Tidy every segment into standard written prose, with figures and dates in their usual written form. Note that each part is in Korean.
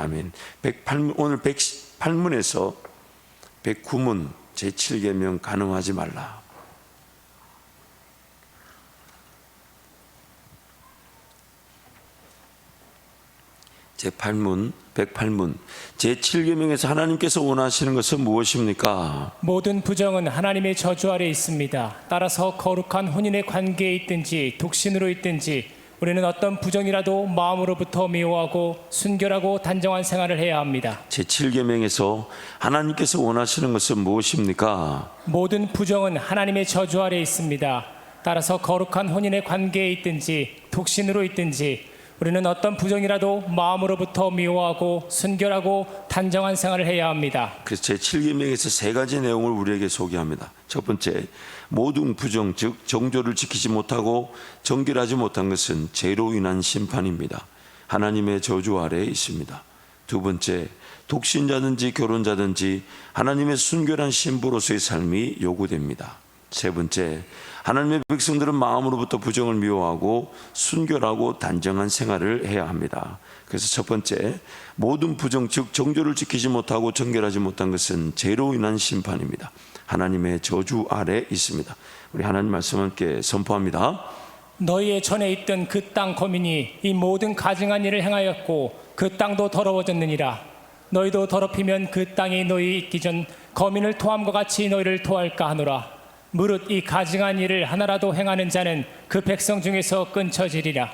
아멘. 108문, 오늘 108문에서 109문 제7계명 간음하지 말라. 제8문 108문 제7계명에서 하나님께서 원하시는 것은 무엇입니까? 모든 부정은 하나님의 저주 아래 있습니다. 따라서 거룩한 혼인의 관계에 있든지 독신으로 있든지 우리는 어떤 부정이라도 마음으로부터 미워하고 순결하고 단정한 생활을 해야 합니다. 제7계명에서 하나님께서 원하시는 것은 무엇입니까? 모든 부정은 하나님의 저주 아래 있습니다. 따라서 거룩한 혼인의 관계에 있든지 독신으로 있든지 우리는 어떤 부정이라도 마음으로부터 미워하고 순결하고 단정한 생활을 해야 합니다. 그래서 제7계명에서 세 가지 내용을 우리에게 소개합니다. 첫 번째, 모든 부정, 즉 정조를 지키지 못하고 정결하지 못한 것은 죄로 인한 심판입니다. 하나님의 저주 아래에 있습니다. 두 번째, 독신자든지 결혼자든지 하나님의 순결한 신부로서의 삶이 요구됩니다. 세 번째, 하나님의 백성들은 마음으로부터 부정을 미워하고 순결하고 단정한 생활을 해야 합니다. 그래서 첫 번째, 모든 부정, 즉 정조를 지키지 못하고 정결하지 못한 것은 죄로 인한 심판입니다. 하나님의 저주 아래 있습니다. 우리 하나님 말씀 함께 선포합니다. 너희의 전에 있던 그 땅 거민이 이 모든 가증한 일을 행하였고 그 땅도 더러워졌느니라. 너희도 더럽히면 그 땅이 너희 있기 전 거민을 토함과 같이 너희를 토할까 하노라. 무릇 이 가증한 일을 하나라도 행하는 자는 그 백성 중에서 끊쳐지리라.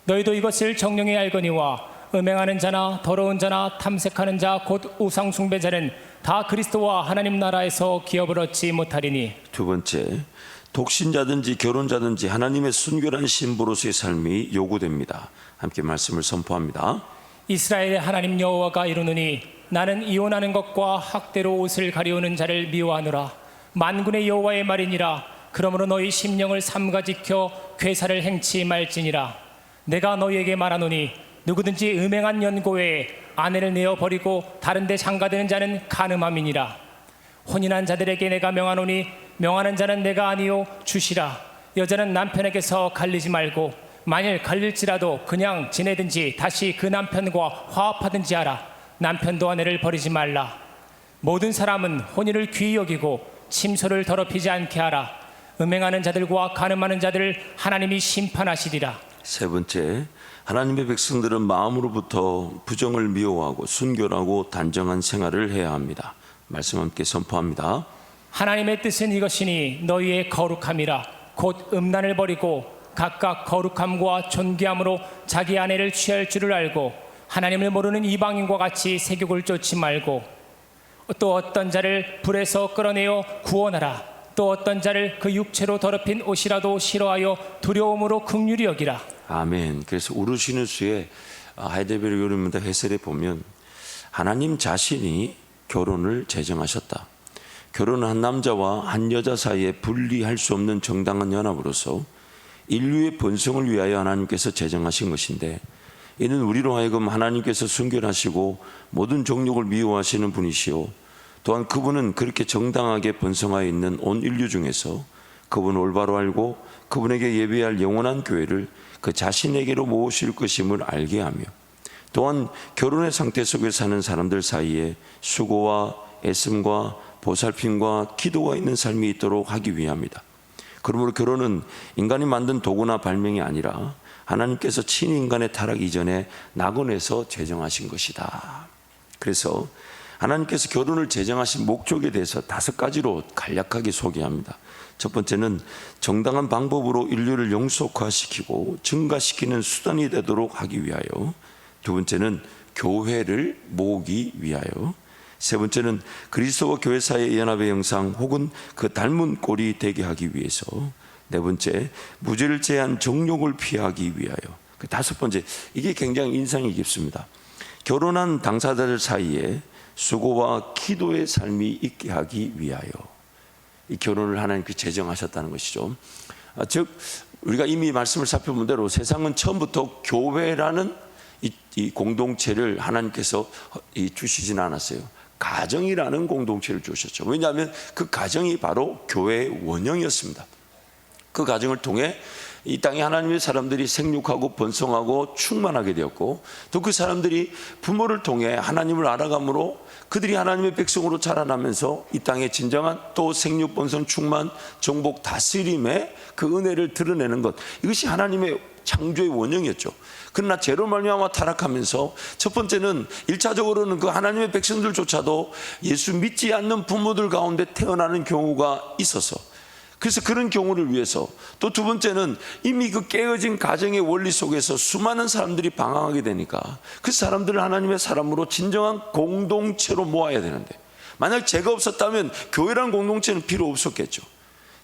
너희도 이것을 정령히 알거니와 음행하는 자나 더러운 자나 탐색하는 자 곧 우상 숭배자는 다 그리스도와 하나님 나라에서 기업을 얻지 못하리니. 두 번째, 독신자든지 결혼자든지 하나님의 순결한 신부로서의 삶이 요구됩니다. 함께 말씀을 선포합니다. 이스라엘의 하나님 여호와가 이르노니 나는 이혼하는 것과 학대로 옷을 가리우는 자를 미워하노라. 만군의 여호와의 말이니라. 그러므로 너희 심령을 삼가 지켜 괴사를 행치 말지니라. 내가 너희에게 말하노니 누구든지 음행한 연고 외에 아내를 내어 버리고 다른 데 장가드는 자는 간음함이니라. 혼인한 자들에게 내가 명하노니 명하는 자는 내가 아니요 주시라. 여자는 남편에게서 갈리지 말고 만일 갈릴지라도 그냥 지내든지 다시 그 남편과 화합하든지 하라. 남편도 아내를 버리지 말라. 모든 사람은 혼인을 귀히 여기고 침소를 더럽히지 않게 하라. 음행하는 자들과 간음하는 자들을 하나님이 심판하시리라. 세 번째, 하나님의 백성들은 마음으로부터 부정을 미워하고 순결하고 단정한 생활을 해야 합니다. 말씀 함께 선포합니다. 하나님의 뜻은 이것이니 너희의 거룩함이라. 곧 음란을 버리고 각각 거룩함과 존귀함으로 자기 아내를 취할 줄을 알고 하나님을 모르는 이방인과 같이 세욕을 쫓지 말고 또 어떤 자를 불에서 끌어내어 구원하라. 또 어떤 자를 그 육체로 더럽힌 옷이라도 싫어하여 두려움으로 긍휼히 여기라. 아멘. 그래서 우르시누스의 하이델베르 요르문다 해설에 보면 하나님 자신이 결혼을 제정하셨다. 결혼은 한 남자와 한 여자 사이에 분리할 수 없는 정당한 연합으로서 인류의 번성을 위하여 하나님께서 제정하신 것인데, 이는 우리로 하여금 하나님께서 순결하시고 모든 정욕을 미워하시는 분이시오. 또한 그분은 그렇게 정당하게 번성하여 있는 온 인류 중에서 그분을 올바로 알고 그분에게 예배할 영원한 교회를 그 자신에게로 모으실 것임을 알게 하며, 또한 결혼의 상태 속에 사는 사람들 사이에 수고와 애씀과 보살핌과 기도가 있는 삶이 있도록 하기 위함이다. 그러므로 결혼은 인간이 만든 도구나 발명이 아니라 하나님께서 친히 인간의 타락 이전에 낙원에서 제정하신 것이다. 그래서 하나님께서 결혼을 제정하신 목적에 대해서 5가지로 간략하게 소개합니다. 첫 번째는 정당한 방법으로 인류를 영속화시키고 증가시키는 수단이 되도록 하기 위하여, 두 번째는 교회를 모으기 위하여, 세 번째는 그리스도와 교회 사이의 연합의 형상 혹은 그 닮은 꼴이 되게 하기 위해서, 네 번째 무죄를 제한 정욕을 피하기 위하여, 그 5번째, 이게 굉장히 인상이 깊습니다. 결혼한 당사자들 사이에 수고와 기도의 삶이 있게 하기 위하여 이 결혼을 하나님께 제정하셨다는 것이죠. 즉 우리가 이미 말씀을 살펴본 대로 세상은 처음부터 교회라는 이 공동체를 하나님께서 주시진 않았어요. 가정이라는 공동체를 주셨죠. 왜냐하면 그 가정이 바로 교회의 원형이었습니다. 그 가정을 통해 이 땅에 하나님의 사람들이 생육하고 번성하고 충만하게 되었고, 또 그 사람들이 부모를 통해 하나님을 알아감으로 그들이 하나님의 백성으로 자라나면서 이 땅에 진정한 또 생육, 번성, 충만, 정복, 다스림의 그 은혜를 드러내는 것, 이것이 하나님의 창조의 원형이었죠. 그러나 죄로 말미암아 타락하면서 첫 번째는 1차적으로는 그 하나님의 백성들조차도 예수 믿지 않는 부모들 가운데 태어나는 경우가 있어서, 그래서 그런 경우를 위해서, 또 두 번째는 이미 그 깨어진 가정의 원리 속에서 수많은 사람들이 방황하게 되니까 그 사람들을 하나님의 사람으로 진정한 공동체로 모아야 되는데, 만약 죄가 없었다면 교회란 공동체는 필요 없었겠죠.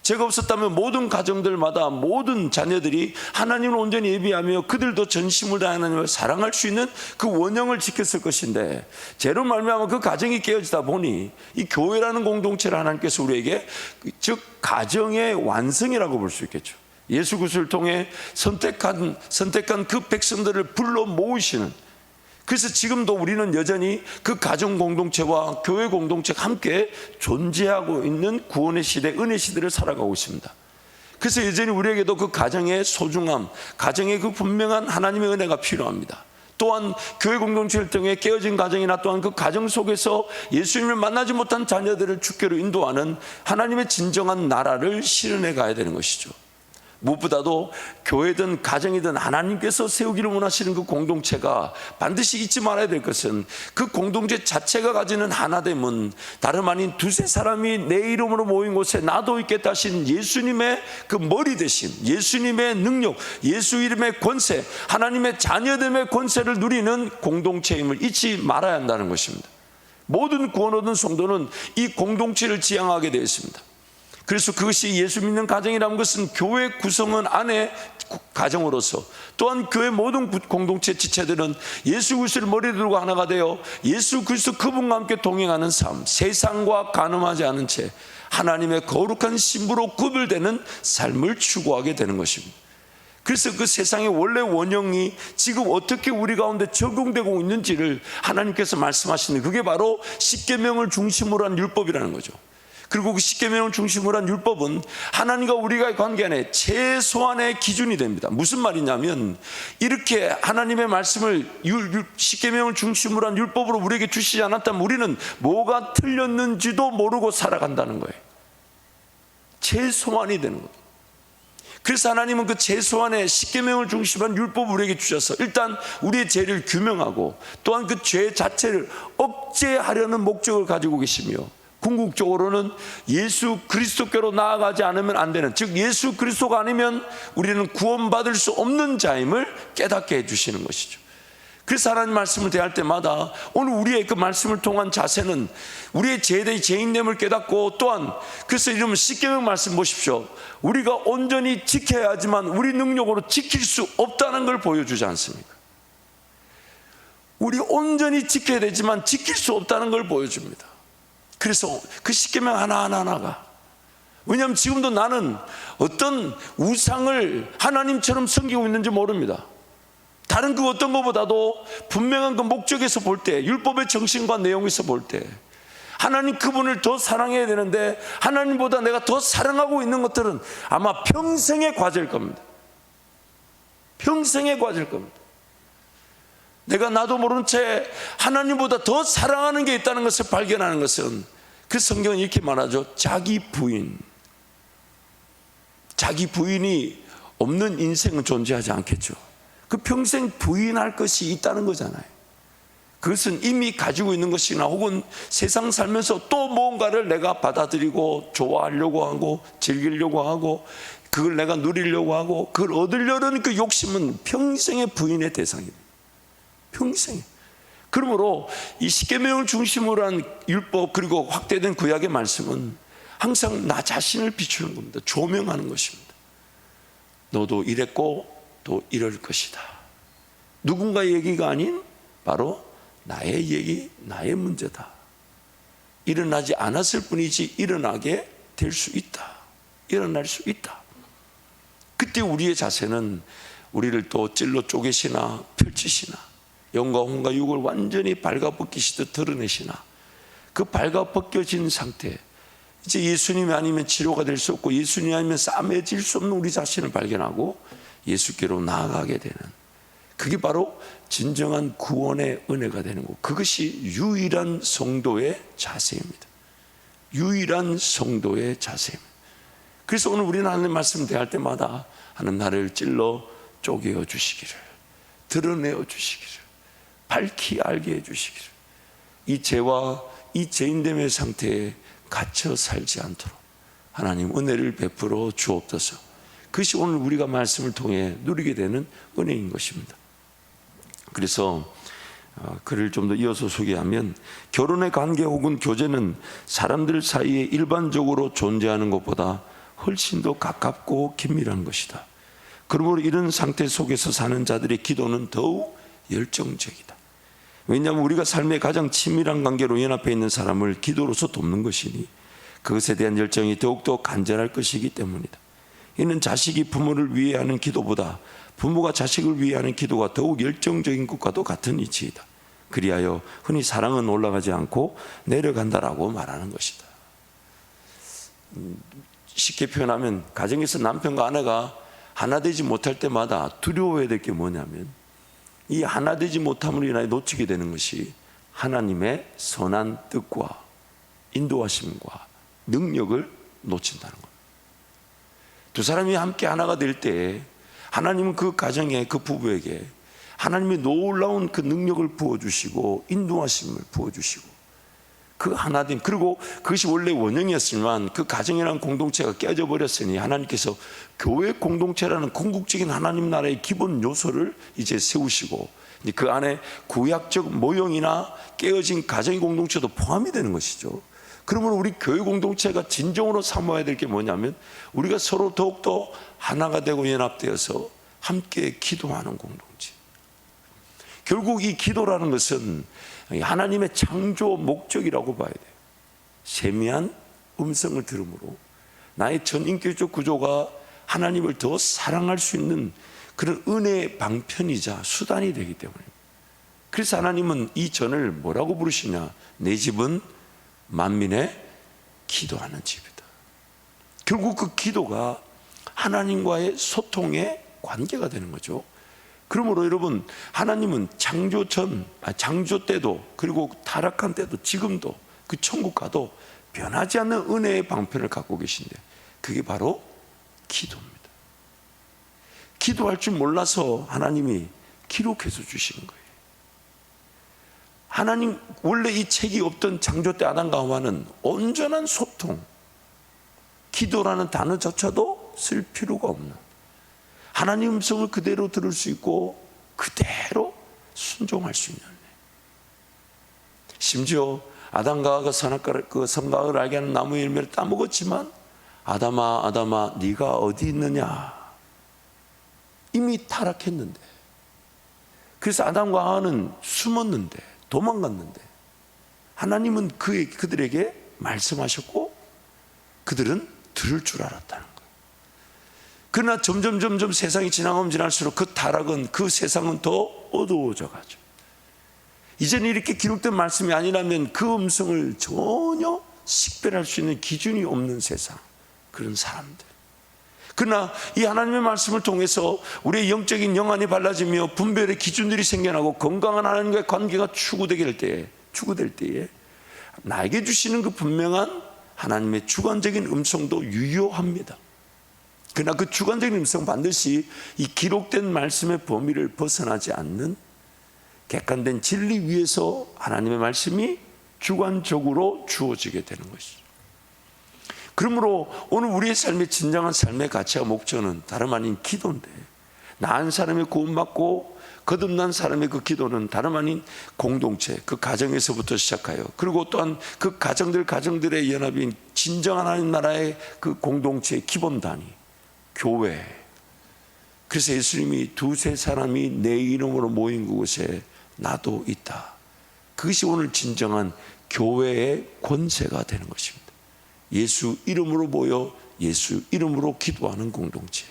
죄가 없었다면 모든 가정들마다 모든 자녀들이 하나님을 온전히 예비하며 그들도 전심을 다해 하나님을 사랑할 수 있는 그 원형을 지켰을 것인데, 죄로 말미암아 그 가정이 깨어지다 보니 이 교회라는 공동체를 하나님께서 우리에게, 즉 가정의 완성이라고 볼 수 있겠죠. 예수 그리스도를 통해 선택한 그 백성들을 불러 모으시는, 그래서 지금도 우리는 여전히 그 가정 공동체와 교회 공동체가 함께 존재하고 있는 구원의 시대, 은혜 시대를 살아가고 있습니다. 그래서 여전히 우리에게도 그 가정의 소중함, 가정의 그 분명한 하나님의 은혜가 필요합니다. 또한 교회 공동체를 통해 깨어진 가정이나 또한 그 가정 속에서 예수님을 만나지 못한 자녀들을 주께로 인도하는 하나님의 진정한 나라를 실현해 가야 되는 것이죠. 무엇보다도 교회든 가정이든 하나님께서 세우기를 원하시는 그 공동체가 반드시 잊지 말아야 될 것은, 그 공동체 자체가 가지는 하나됨은 다름 아닌 두세 사람이 내 이름으로 모인 곳에 나도 있겠다 하신 예수님의 그 머리 대신 예수님의 능력, 예수 이름의 권세, 하나님의 자녀됨의 권세를 누리는 공동체임을 잊지 말아야 한다는 것입니다. 모든 구원 얻은 성도는 이 공동체를 지향하게 되어 있습니다. 그래서 그것이 예수 믿는 가정이라는 것은 교회 구성원 안에 가정으로서, 또한 교회 모든 공동체 지체들은 예수 그리스도를 머리에 들고 하나가 되어 예수 그리스도 그분과 함께 동행하는 삶, 세상과 간음하지 않은 채 하나님의 거룩한 신부로 구별되는 삶을 추구하게 되는 것입니다. 그래서 그 세상의 원래 원형이 지금 어떻게 우리 가운데 적용되고 있는지를 하나님께서 말씀하시는, 그게 바로 십계명을 중심으로 한 율법이라는 거죠. 그리고 그 십계명을 중심으로 한 율법은 하나님과 우리가의 관계 안에 최소한의 기준이 됩니다. 무슨 말이냐면, 이렇게 하나님의 말씀을 십계명을 중심으로 한 율법으로 우리에게 주시지 않았다면 우리는 뭐가 틀렸는지도 모르고 살아간다는 거예요. 최소한이 되는 거예요. 그래서 하나님은 그 최소한의 십계명을 중심으로 한 율법을 우리에게 주셔서 일단 우리의 죄를 규명하고, 또한 그 죄 자체를 억제하려는 목적을 가지고 계시며, 궁극적으로는 예수 그리스도께로 나아가지 않으면 안 되는, 즉 예수 그리스도가 아니면 우리는 구원받을 수 없는 자임을 깨닫게 해주시는 것이죠. 그래서 하나님 말씀을 대할 때마다 오늘 우리의 그 말씀을 통한 자세는 우리의 죄인됨을 깨닫고, 또한 그래서 이러면 십계명 말씀 보십시오. 우리가 온전히 지켜야 하지만 우리 능력으로 지킬 수 없다는 걸 보여주지 않습니까? 우리 온전히 지켜야 되지만 지킬 수 없다는 걸 보여줍니다. 그래서 그 십계명 하나하나가, 왜냐하면 지금도 나는 어떤 우상을 하나님처럼 섬기고 있는지 모릅니다. 다른 그 어떤 것보다도 분명한 그 목적에서 볼 때, 율법의 정신과 내용에서 볼 때 하나님 그분을 더 사랑해야 되는데, 하나님보다 내가 더 사랑하고 있는 것들은 아마 평생의 과제일 겁니다. 평생의 과제일 겁니다. 내가 나도 모른 채 하나님보다 더 사랑하는 게 있다는 것을 발견하는 것은, 그 성경은 이렇게 말하죠. 자기 부인이 없는 인생은 존재하지 않겠죠. 그 평생 부인할 것이 있다는 거잖아요. 그것은 이미 가지고 있는 것이나 혹은 세상 살면서 또 뭔가를 내가 받아들이고 좋아하려고 하고 즐기려고 하고 그걸 내가 누리려고 하고 그걸 얻으려는 그 욕심은 평생의 부인의 대상입니다. 평생. 그러므로 이 십계명을 중심으로 한 율법, 그리고 확대된 구약의 말씀은 항상 나 자신을 비추는 겁니다. 조명하는 것입니다. 너도 이랬고 또 이럴 것이다. 누군가의 얘기가 아닌 바로 나의 얘기, 나의 문제다. 일어나지 않았을 뿐이지 일어나게 될 수 있다. 일어날 수 있다. 그때 우리의 자세는 우리를 또 찔러 쪼개시나 펼치시나 영과 혼과 육을 완전히 발가벗기시듯 드러내시나, 그 발가벗겨진 상태, 이제 예수님이 아니면 치료가 될 수 없고 예수님이 아니면 싸매질 수 없는 우리 자신을 발견하고 예수께로 나아가게 되는, 그게 바로 진정한 구원의 은혜가 되는 것. 그것이 유일한 성도의 자세입니다. 유일한 성도의 자세입니다. 그래서 오늘 우리는 하나님의 말씀을 대할 때마다 하나님 나를 찔러 쪼개어 주시기를, 드러내어 주시기를, 밝히 알게 해 주시기를, 이 죄와 이 죄인됨의 상태에 갇혀 살지 않도록 하나님 은혜를 베풀어 주옵소서. 그것이 오늘 우리가 말씀을 통해 누리게 되는 은혜인 것입니다. 그래서 글을 좀 더 이어서 소개하면, 결혼의 관계 혹은 교제는 사람들 사이에 일반적으로 존재하는 것보다 훨씬 더 가깝고 긴밀한 것이다. 그러므로 이런 상태 속에서 사는 자들의 기도는 더욱 열정적이다. 왜냐하면 우리가 삶의 가장 친밀한 관계로 연합해 있는 사람을 기도로서 돕는 것이니 그것에 대한 열정이 더욱더 간절할 것이기 때문이다. 이는 자식이 부모를 위해 하는 기도보다 부모가 자식을 위해 하는 기도가 더욱 열정적인 것과도 같은 이치이다. 그리하여 흔히 사랑은 올라가지 않고 내려간다라고 말하는 것이다. 쉽게 표현하면 가정에서 남편과 아내가 하나 되지 못할 때마다 두려워해야 될 게 뭐냐면, 이 하나 되지 못함으로 인하여 놓치게 되는 것이 하나님의 선한 뜻과 인도하심과 능력을 놓친다는 겁니다. 두 사람이 함께 하나가 될 때 하나님은 그 가정에, 그 부부에게 하나님의 놀라운 그 능력을 부어주시고 인도하심을 부어주시고 그 하나됨, 그리고 그것이 원래 원형이었지만 그 가정이라는 공동체가 깨져버렸으니 하나님께서 교회 공동체라는 궁극적인 하나님 나라의 기본 요소를 이제 세우시고 그 안에 구약적 모형이나 깨어진 가정의 공동체도 포함이 되는 것이죠. 그러면 우리 교회 공동체가 진정으로 사모해야 될 게 뭐냐면, 우리가 서로 더욱더 하나가 되고 연합되어서 함께 기도하는 공동체. 결국 이 기도라는 것은 하나님의 창조 목적이라고 봐야 돼요. 세미한 음성을 들음으로 나의 전인격적 구조가 하나님을 더 사랑할 수 있는 그런 은혜의 방편이자 수단이 되기 때문입니다. 그래서 하나님은 이 전을 뭐라고 부르시냐? 내 집은 만민의 기도하는 집이다. 결국 그 기도가 하나님과의 소통의 관계가 되는 거죠. 그러므로 여러분, 하나님은 창조 때도, 그리고 타락한 때도, 지금도, 그 천국과도 변하지 않는 은혜의 방편을 갖고 계신데, 그게 바로 기도입니다. 기도할 줄 몰라서 하나님이 기록해서 주시는 거예요. 하나님, 원래 이 책이 없던 창조 때 아담과 하와는 온전한 소통, 기도라는 단어조차도 쓸 필요가 없는, 하나님 음성을 그대로 들을 수 있고 그대로 순종할 수 있는, 심지어 아담과 하와가 선악과를 알게 하는 나무 열매를 따먹었지만 아담아 아담아 네가 어디 있느냐, 이미 타락했는데, 그래서 아담과 하와는 숨었는데, 도망갔는데 하나님은 그들에게 말씀하셨고 그들은 들을 줄 알았다는 거예요. 그러나 점점 세상이 지나가면 지날수록 그 타락은, 그 세상은 더 어두워져 가죠. 이제는 이렇게 기록된 말씀이 아니라면 그 음성을 전혀 식별할 수 있는 기준이 없는 세상, 그런 사람들. 그러나 이 하나님의 말씀을 통해서 우리의 영적인 영안이 발라지며 분별의 기준들이 생겨나고 건강한 하나님과의 관계가 추구될 때에 나에게 주시는 그 분명한 하나님의 주관적인 음성도 유효합니다. 그러나 그 주관적인 음성 반드시 이 기록된 말씀의 범위를 벗어나지 않는 객관된 진리 위에서 하나님의 말씀이 주관적으로 주어지게 되는 것이죠. 그러므로 오늘 우리의 삶의 진정한 삶의 가치와 목적은 다름 아닌 기도인데, 나은 사람의 구원받고 거듭난 사람의 그 기도는 다름 아닌 공동체, 그 가정에서부터 시작하여, 그리고 또한 그 가정들의 연합인 진정한 하나님 나라의 그 공동체의 기본 단위, 교회. 그래서 예수님이 두세 사람이 내 이름으로 모인 그곳에 나도 있다. 그것이 오늘 진정한 교회의 권세가 되는 것입니다. 예수 이름으로 모여 예수 이름으로 기도하는 공동체,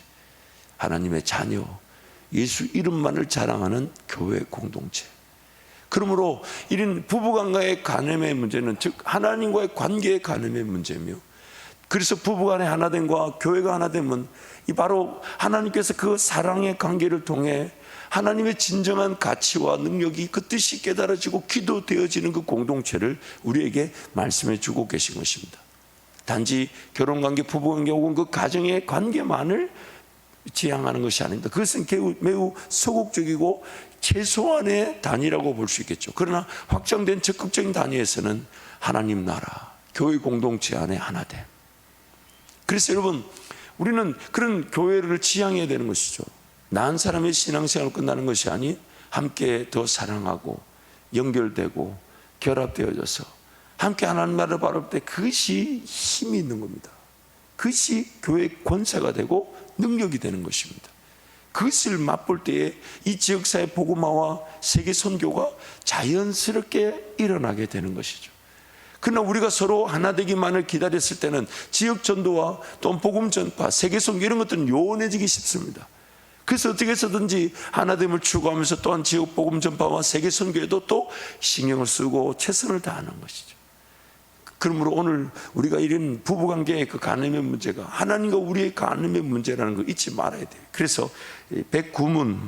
하나님의 자녀, 예수 이름만을 자랑하는 교회 공동체. 그러므로 이런 부부간과의 간음의 문제는, 즉 하나님과의 관계의 간음의 문제며, 그래서 부부간의 하나됨과 교회가 하나됨은 이 바로 하나님께서 그 사랑의 관계를 통해 하나님의 진정한 가치와 능력이 그 뜻이 깨달아지고 기도되어지는 그 공동체를 우리에게 말씀해 주고 계신 것입니다. 단지 결혼관계, 부부관계 혹은 그 가정의 관계만을 지향하는 것이 아닙니다. 그것은 매우 소극적이고 최소한의 단위라고 볼 수 있겠죠. 그러나 확장된 적극적인 단위에서는 하나님 나라, 교회 공동체 안에 하나됨. 그래서 여러분, 우리는 그런 교회를 지향해야 되는 것이죠. 난 사람의 신앙생활 끝나는 것이 아닌 함께 더 사랑하고 연결되고 결합되어져서 함께 하나님 나라를 바라볼 때 그것이 힘이 있는 겁니다. 그것이 교회의 권세가 되고 능력이 되는 것입니다. 그것을 맛볼 때에 이 지역사회 복음화와 세계 선교가 자연스럽게 일어나게 되는 것이죠. 그러나 우리가 서로 하나 되기만을 기다렸을 때는 지역 전도와 또 복음 전파, 세계 선교 이런 것들은 요원해지기 쉽습니다. 그래서 어떻게 해서든지 하나됨을 추구하면서 또한 지역 복음 전파와 세계 선교에도 또 신경을 쓰고 최선을 다하는 것이죠. 그러므로 오늘 우리가 이런 부부관계의 그 간음의 문제가 하나님과 우리의 간음의 문제라는 걸 잊지 말아야 돼요. 그래서 109문,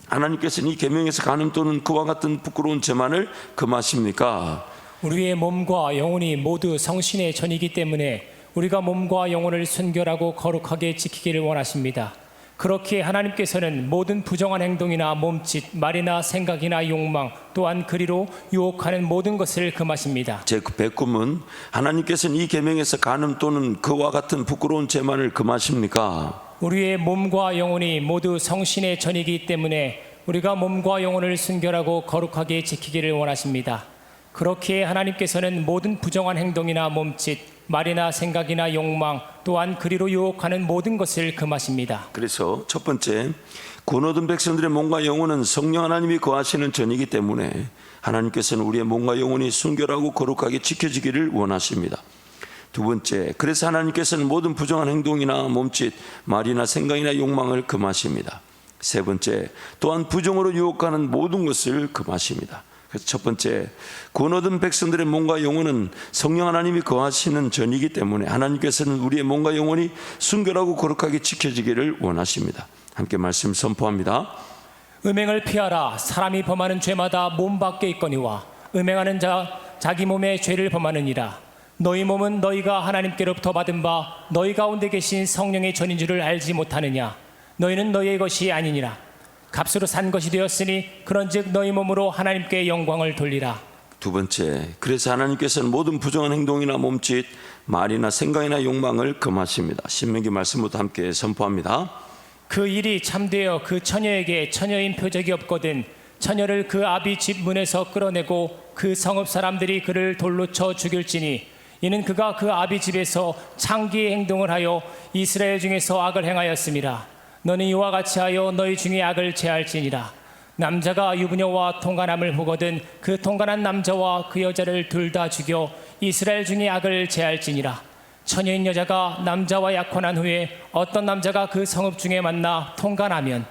하나님께서는 이 계명에서 간음 또는 그와 같은 부끄러운 죄만을 금하십니까? 우리의 몸과 영혼이 모두 성신의 전이기 때문에 우리가 몸과 영혼을 순결하고 거룩하게 지키기를 원하십니다. 그렇게 하나님께서는 모든 부정한 행동이나 몸짓, 말이나 생각이나 욕망, 또한 그리로 유혹하는 모든 것을 금하십니다. 제 109문, 하나님께서는 이 계명에서 간음 또는 그와 같은 부끄러운 죄만을 금하십니까? 우리의 몸과 영혼이 모두 성신의 전이기 때문에 우리가 몸과 영혼을 순결하고 거룩하게 지키기를 원하십니다. 그렇게 하나님께서는 모든 부정한 행동이나 몸짓, 말이나 생각이나 욕망, 또한 그리로 유혹하는 모든 것을 금하십니다. 그래서 첫 번째, 구원 얻은 백성들의 몸과 영혼은 성령 하나님이 거하시는 전이기 때문에 하나님께서는 우리의 몸과 영혼이 순결하고 거룩하게 지켜지기를 원하십니다. 두 번째, 그래서 하나님께서는 모든 부정한 행동이나 몸짓, 말이나 생각이나 욕망을 금하십니다. 세 번째, 또한 부정으로 유혹하는 모든 것을 금하십니다. 그래서 첫 번째, 구원 얻은 백성들의 몸과 영혼은 성령 하나님이 거하시는 전이기 때문에 하나님께서는 우리의 몸과 영혼이 순결하고 거룩하게 지켜지기를 원하십니다. 함께 말씀 선포합니다. 음행을 피하라. 사람이 범하는 죄마다 몸 밖에 있거니와 음행하는 자 자기 몸에 죄를 범하느니라. 너희 몸은 너희가 하나님께로부터 받은 바 너희 가운데 계신 성령의 전인 줄을 알지 못하느냐. 너희는 너희의 것이 아니니라. 값으로 산 것이 되었으니 그런즉 너희 몸으로 하나님께 영광을 돌리라. 두 번째, 그래서 하나님께서는 모든 부정한 행동이나 몸짓, 말이나 생각이나 욕망을 금하십니다. 신명기 말씀부터 함께 선포합니다. 그 일이 참되어 그 처녀에게 처녀인 표적이 없거든 처녀를 그 아비 집 문에서 끌어내고 그 성읍 사람들이 그를 돌로 쳐 죽일지니 이는 그가 그 아비 집에서 창기의 행동을 하여 이스라엘 중에서 악을 행하였음이라. 너는 이와 같이 하여 너희 중에 악을 제할지니라. 남자가 유부녀와 통간함을 보거든 그 통간한 남자와 그 여자를 둘 다 죽여 이스라엘 중에 악을 제할지니라. 처녀인 여자가 남자와 약혼한 후에 어떤 남자가 그 성읍 중에 만나 통간하면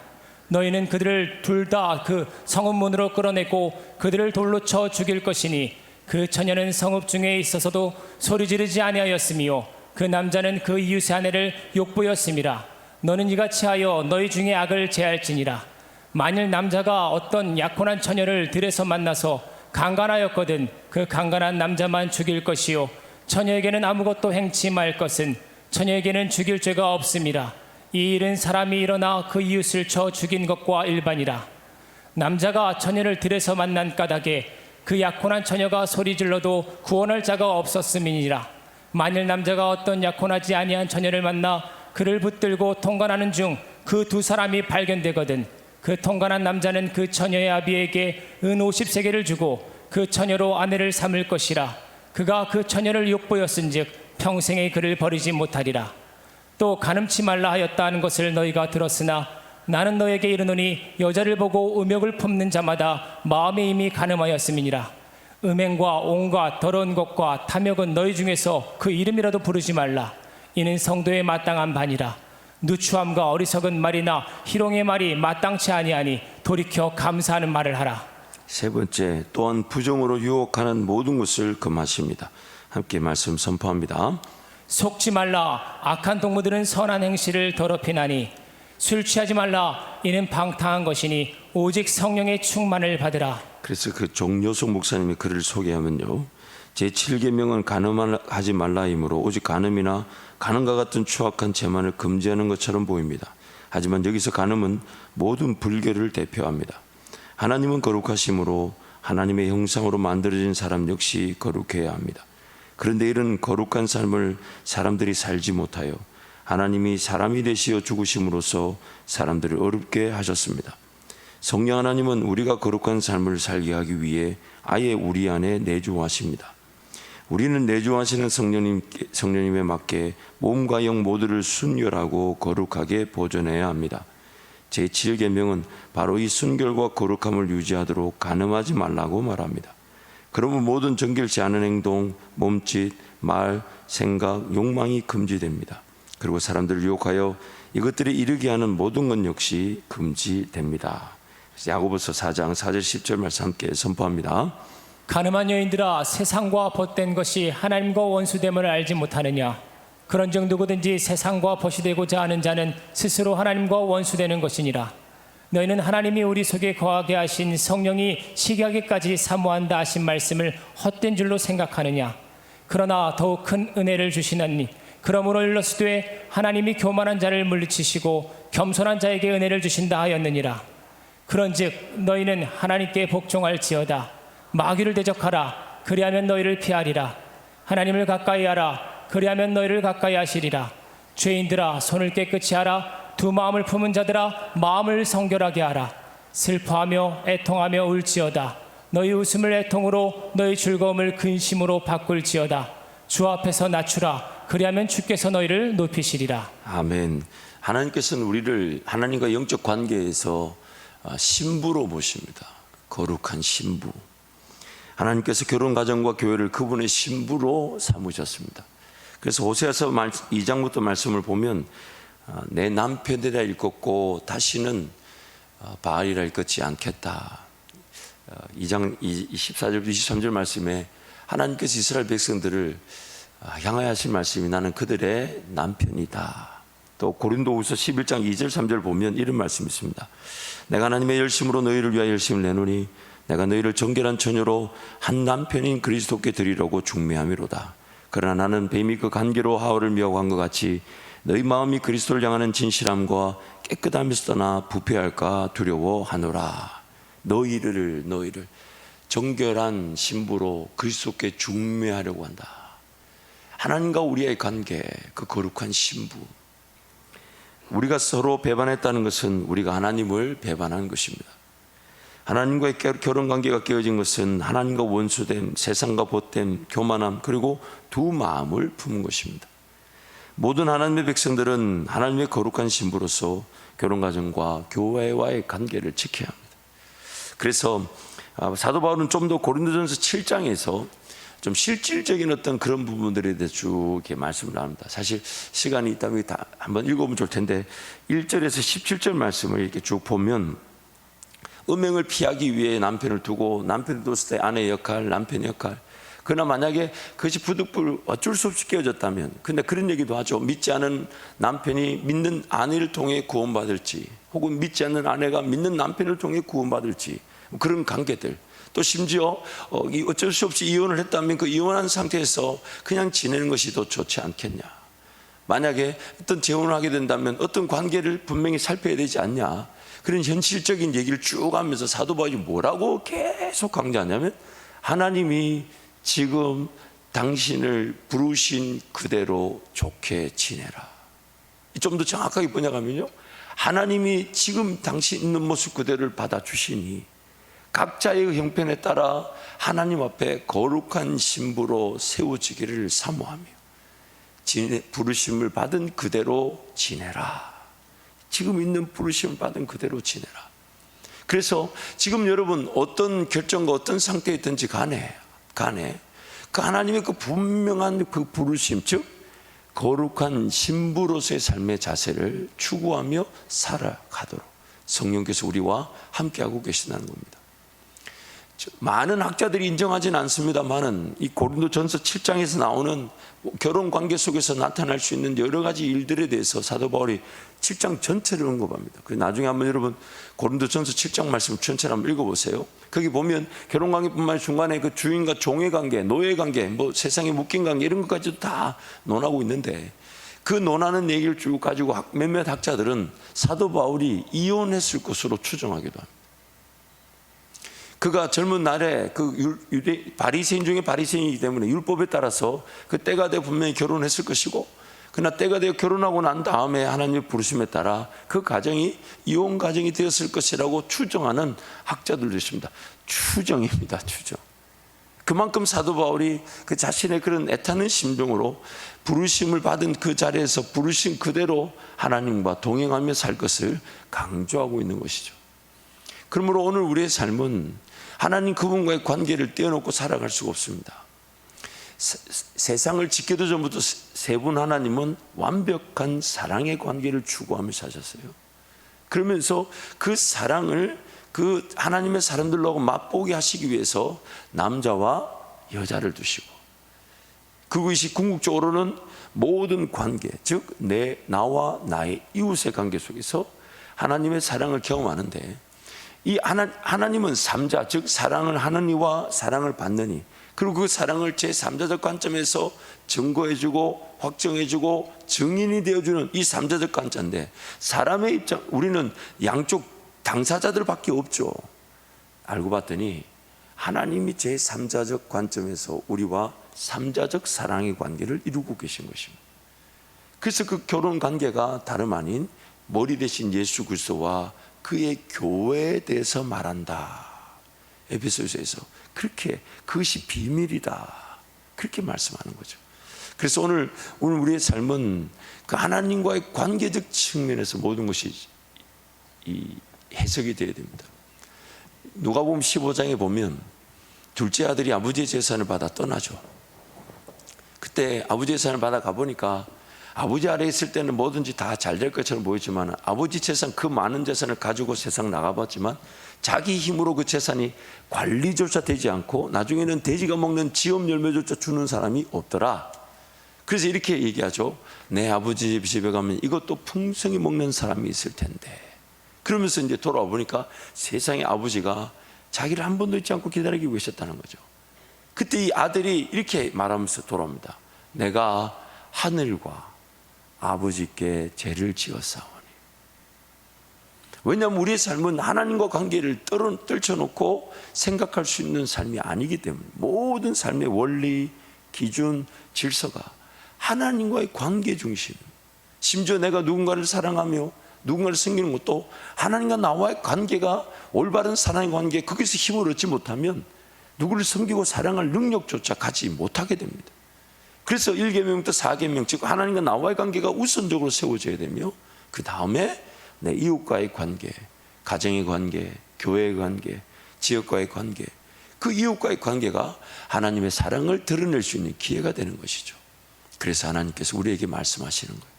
너희는 그들을 둘 다 그 성읍 문으로 끌어내고 그들을 돌로 쳐 죽일 것이니 그 처녀는 성읍 중에 있어서도 소리 지르지 아니하였으며 그 남자는 그 이웃의 아내를 욕보였음이라. 너는 이같이 하여 너희 중에 악을 제할지니라. 만일 남자가 어떤 약혼한 처녀를 들에서 만나서 강간하였거든 그 강간한 남자만 죽일 것이요 처녀에게는 아무것도 행치 말 것은 처녀에게는 죽일 죄가 없음이라. 이 일은 사람이 일어나 그 이웃을 쳐 죽인 것과 일반이라. 남자가 처녀를 들에서 만난 까닭에 그 약혼한 처녀가 소리질러도 구원할 자가 없었음이니라. 만일 남자가 어떤 약혼하지 아니한 처녀를 만나 그를 붙들고 통관하는 중 그 두 사람이 발견되거든 그 통관한 남자는 그 처녀의 아비에게 은 50세겔을 주고 그 처녀로 아내를 삼을 것이라. 그가 그 처녀를 욕보였은즉 평생에 그를 버리지 못하리라. 또 간음치 말라 하였다 하는 것을 너희가 들었으나 나는 너에게 이르노니 여자를 보고 음욕을 품는 자마다 마음에 이미 간음하였음이니라. 음행과 온갖 더러운 것과 탐욕은 너희 중에서 그 이름이라도 부르지 말라. 이는 성도의 마땅한 반이라. 누추함과 어리석은 말이나 희롱의 말이 마땅치 아니하니 돌이켜 감사하는 말을 하라. 세 번째, 또한 부정으로 유혹하는 모든 것을 금하십니다. 함께 말씀 선포합니다. 속지 말라. 악한 동무들은 선한 행실을 더럽히나니 술 취하지 말라. 이는 방탕한 것이니 오직 성령의 충만을 받으라. 그래서 그 종려숙 목사님의 글을 소개하면요, 제7계명은 간음하지 말라이므로 오직 간음이나 간음과 같은 추악한 재만을 금지하는 것처럼 보입니다. 하지만 여기서 간음은 모든 불교를 대표합니다. 하나님은 거룩하심으로 하나님의 형상으로 만들어진 사람 역시 거룩해야 합니다. 그런데 이런 거룩한 삶을 사람들이 살지 못하여 하나님이 사람이 되시어 죽으심으로써 사람들을 어렵게 하셨습니다. 성령 하나님은 우리가 거룩한 삶을 살게 하기 위해 아예 우리 안에 내주하십니다. 우리는 내주하시는 성령님에 맞게 몸과 영 모두를 순결하고 거룩하게 보존해야 합니다. 제7계명은 바로 이 순결과 거룩함을 유지하도록 간음하지 말라고 말합니다. 그러면 모든 정결치 않은 행동, 몸짓, 말, 생각, 욕망이 금지됩니다. 그리고 사람들을 유혹하여 이것들이 이르게 하는 모든 것 역시 금지됩니다. 야고보서 4장 4절 10절 말씀 함께 선포합니다. 간음한 여인들아, 세상과 벗된 것이 하나님과 원수됨을 알지 못하느냐? 그런즉 누구든지 세상과 벗이 되고자 하는 자는 스스로 하나님과 원수되는 것이니라. 너희는 하나님이 우리 속에 거하게 하신 성령이 시기하기까지 사모한다 하신 말씀을 헛된 줄로 생각하느냐? 그러나 더욱 큰 은혜를 주시나니 그러므로 일러스되 하나님이 교만한 자를 물리치시고 겸손한 자에게 은혜를 주신다 하였느니라. 그런즉 너희는 하나님께 복종할지어다. 마귀를 대적하라. 그리하면 너희를 피하리라. 하나님을 가까이 하라. 그리하면 너희를 가까이 하시리라. 죄인들아, 손을 깨끗이 하라. 두 마음을 품은 자들아, 마음을 성결하게 하라. 슬퍼하며 애통하며 울지어다. 너희 웃음을 애통으로, 너희 즐거움을 근심으로 바꿀지어다. 주 앞에서 낮추라. 그리하면 주께서 너희를 높이시리라. 아멘. 하나님께서는 우리를 하나님과 영적 관계에서 신부로 보십니다. 거룩한 신부. 하나님께서 결혼 가정과 교회를 그분의 신부로 삼으셨습니다. 그래서 호세아서 2장부터 말씀을 보면 내 남편이라 일컫고 다시는 바알이라 일컫지 않겠다. 2장 24절부터 23절 말씀에 하나님께서 이스라엘 백성들을 향하여 하신 말씀이 나는 그들의 남편이다. 또 고린도후서 11장 2절 3절 보면 이런 말씀이 있습니다. 내가 하나님의 열심으로 너희를 위하여 열심을 내노니 내가 너희를 정결한 처녀로 한 남편인 그리스도께 드리려고 중매함이로다. 그러나 나는 뱀이 그 간계로 하와를 미워한 것 같이 너희 마음이 그리스도를 향하는 진실함과 깨끗함에서 떠나 부패할까 두려워하노라. 너희를 정결한 신부로 그리스도께 중매하려고 한다. 하나님과 우리의 관계, 그 거룩한 신부. 우리가 서로 배반했다는 것은 우리가 하나님을 배반한 것입니다. 하나님과의 결혼관계가 깨어진 것은 하나님과 원수됨, 세상과 벗됨, 교만함, 그리고 두 마음을 품은 것입니다. 모든 하나님의 백성들은 하나님의 거룩한 신부로서 결혼가정과 교회와의 관계를 지켜야 합니다. 그래서 사도 바울은 좀 더 고린도전서 7장에서 좀 실질적인 어떤 그런 부분들에 대해서 쭉 이렇게 말씀을 나눕니다. 사실 시간이 있다면 다 한번 읽어보면 좋을 텐데 1절에서 17절 말씀을 이렇게 쭉 보면 음행을 피하기 위해 남편을 두고 남편을 뒀을 때 아내의 역할, 남편의 역할. 그러나 만약에 그것이 부득불 어쩔 수 없이 깨어졌다면, 근데 그런 얘기도 하죠. 믿지 않은 남편이 믿는 아내를 통해 구원받을지, 혹은 믿지 않는 아내가 믿는 남편을 통해 구원받을지, 그런 관계들. 또 심지어 어쩔 수 없이 이혼을 했다면 그 이혼한 상태에서 그냥 지내는 것이 더 좋지 않겠냐. 만약에 어떤 재혼을 하게 된다면 어떤 관계를 분명히 살펴야 되지 않냐. 그런 현실적인 얘기를 쭉 하면서 사도 바울이 뭐라고 계속 강조하냐면 하나님이 지금 당신을 부르신 그대로 좋게 지내라. 좀 더 정확하게 번역하면요, 하나님이 지금 당신 있는 모습 그대로를 받아주시니 각자의 형편에 따라 하나님 앞에 거룩한 신부로 세워지기를 사모하며 부르심을 받은 그대로 지내라. 지금 있는 부르심을 받은 그대로 지내라. 그래서 지금 여러분 어떤 결정과 어떤 상태에 있든지 간에 그 하나님의 그 분명한 그 부르심, 즉 거룩한 신부로서의 삶의 자세를 추구하며 살아가도록 성령께서 우리와 함께하고 계신다는 겁니다. 많은 학자들이 인정하지는 않습니다만은 이 고린도전서 7장에서 나오는 결혼 관계 속에서 나타날 수 있는 여러 가지 일들에 대해서 사도 바울이 7장 전체를 언급합니다. 그래서 나중에 한번 여러분 고린도전서 7장 말씀 전체를 한번 읽어보세요. 거기 보면 결혼 관계뿐만 아니라 중간에 그 주인과 종의 관계, 노예 관계, 뭐 세상에 묶인 관계 이런 것까지도 다 논하고 있는데, 그 논하는 얘기를 쭉 가지고 몇몇 학자들은 사도 바울이 이혼했을 것으로 추정하기도 합니다. 그가 젊은 날에 그 유대 바리새인 중에 바리새인이기 때문에 율법에 따라서 그 때가 되어 분명히 결혼했을 것이고, 그러나 때가 되어 결혼하고 난 다음에 하나님의 부르심에 따라 그 가정이 이혼 가정이 되었을 것이라고 추정하는 학자들도 있습니다. 추정입니다. 추정. 그만큼 사도 바울이 그 자신의 그런 애타는 심정으로 부르심을 받은 그 자리에서 부르심 그대로 하나님과 동행하며 살 것을 강조하고 있는 것이죠. 그러므로 오늘 우리의 삶은 하나님 그분과의 관계를 떼어놓고 살아갈 수가 없습니다. 세상을 짓기도 전부터 세 분 하나님은 완벽한 사랑의 관계를 추구하며 사셨어요. 그러면서 그 사랑을 그 하나님의 사람들로 맛보게 하시기 위해서 남자와 여자를 두시고, 그것이 궁극적으로는 모든 관계, 즉 나와 나의 이웃의 관계 속에서 하나님의 사랑을 경험하는데, 이 하나님은 삼자, 즉 사랑을 하는 이와 사랑을 받는 이, 그리고 그 사랑을 제3자적 관점에서 증거해주고 확정해주고 증인이 되어주는 이 3자적 관점인데, 사람의 입장, 우리는 양쪽 당사자들밖에 없죠. 알고 봤더니 하나님이 제3자적 관점에서 우리와 3자적 사랑의 관계를 이루고 계신 것입니다. 그래서 그 결혼 관계가 다름 아닌 머리 대신 예수 그리스도와 그의 교회에 대해서 말한다. 에베소서에서 그렇게 그것이 비밀이다, 그렇게 말씀하는 거죠. 그래서 오늘 우리의 삶은 그 하나님과의 관계적 측면에서 모든 것이 해석이 되어야 됩니다. 누가복음 15장에 보면 둘째 아들이 아버지의 재산을 받아 떠나죠. 그때 아버지의 재산을 받아 가보니까 아버지 아래에 있을 때는 뭐든지 다 잘 될 것처럼 보이지만, 아버지 재산, 그 많은 재산을 가지고 세상 나가봤지만 자기 힘으로 그 재산이 관리조차 되지 않고 나중에는 돼지가 먹는 지업 열매조차 주는 사람이 없더라. 그래서 이렇게 얘기하죠. 내 아버지 집에 가면 이것도 풍성히 먹는 사람이 있을 텐데. 그러면서 이제 돌아와 보니까 세상에 아버지가 자기를 한 번도 잊지 않고 기다리고 계셨다는 거죠. 그때 이 아들이 이렇게 말하면서 돌아옵니다. 내가 하늘과 아버지께 죄를 지었사오니. 왜냐하면 우리의 삶은 하나님과 관계를 떨쳐놓고 생각할 수 있는 삶이 아니기 때문에, 모든 삶의 원리, 기준, 질서가 하나님과의 관계 중심, 심지어 내가 누군가를 사랑하며 누군가를 섬기는 것도 하나님과 나와의 관계가 올바른 사랑의 관계, 거기서 힘을 얻지 못하면 누구를 섬기고 사랑할 능력조차 갖지 못하게 됩니다. 그래서 1계명부터 4계명, 즉 하나님과 나와의 관계가 우선적으로 세워져야 되며, 그 다음에 내 이웃과의 관계, 가정의 관계, 교회의 관계, 지역과의 관계, 그 이웃과의 관계가 하나님의 사랑을 드러낼 수 있는 기회가 되는 것이죠. 그래서 하나님께서 우리에게 말씀하시는 거예요.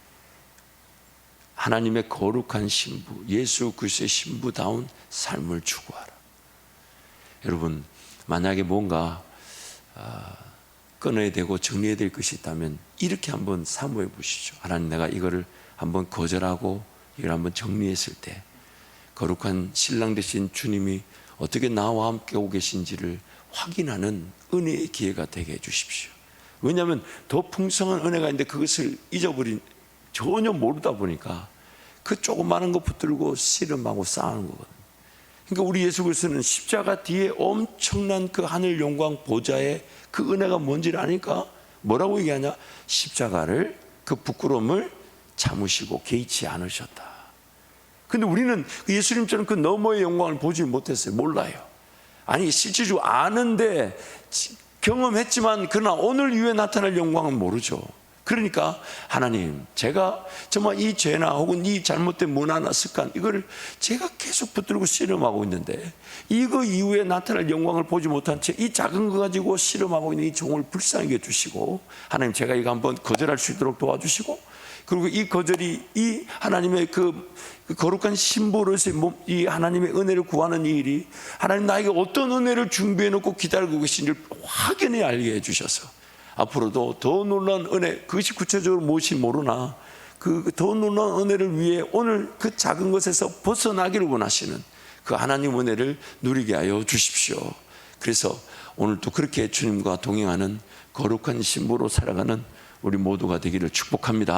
하나님의 거룩한 신부, 예수 그리스도의 신부다운 삶을 추구하라. 여러분, 만약에 뭔가 끊어야 되고 정리해야 될 것이 있다면 이렇게 한번 사모해 보시죠. 하나님, 내가 이거를 한번 거절하고 이걸 한번 정리했을 때 거룩한 신랑 되신 주님이 어떻게 나와 함께 오고 계신지를 확인하는 은혜의 기회가 되게 해 주십시오. 왜냐하면 더 풍성한 은혜가 있는데 그것을 잊어버린, 전혀 모르다 보니까 그 조그마한 거 붙들고 씨름하고 싸우는 거거든요. 그러니까 우리 예수 그리스도는 십자가 뒤에 엄청난 그 하늘 영광 보좌의 그 은혜가 뭔지를 아니까 뭐라고 얘기하냐? 십자가를, 그 부끄러움을 참으시고 개의치 않으셨다. 근데 우리는 예수님처럼 그 너머의 영광을 보지 못했어요. 몰라요. 아니, 실질적으로 아는데, 경험했지만 그러나 오늘 이후에 나타날 영광은 모르죠. 그러니까 하나님, 제가 정말 이 죄나 혹은 이 잘못된 문화나 습관, 이거를 제가 계속 붙들고 씨름하고 있는데 이거 이후에 나타날 영광을 보지 못한 채 이 작은 거 가지고 씨름하고 있는 이 종을 불쌍히 여주시고, 하나님, 제가 이거 한번 거절할 수 있도록 도와주시고, 그리고 이 거절이 이 하나님의 그 거룩한 심보로서 이 하나님의 은혜를 구하는 이 일이 하나님 나에게 어떤 은혜를 준비해 놓고 기다리고 계신지를 확연히 알게 해주셔서 앞으로도 더 놀라운 은혜, 그것이 구체적으로 무엇이 모르나 그 더 놀라운 은혜를 위해 오늘 그 작은 것에서 벗어나기를 원하시는 그 하나님 은혜를 누리게 하여 주십시오. 그래서 오늘도 그렇게 주님과 동행하는 거룩한 신부로 살아가는 우리 모두가 되기를 축복합니다.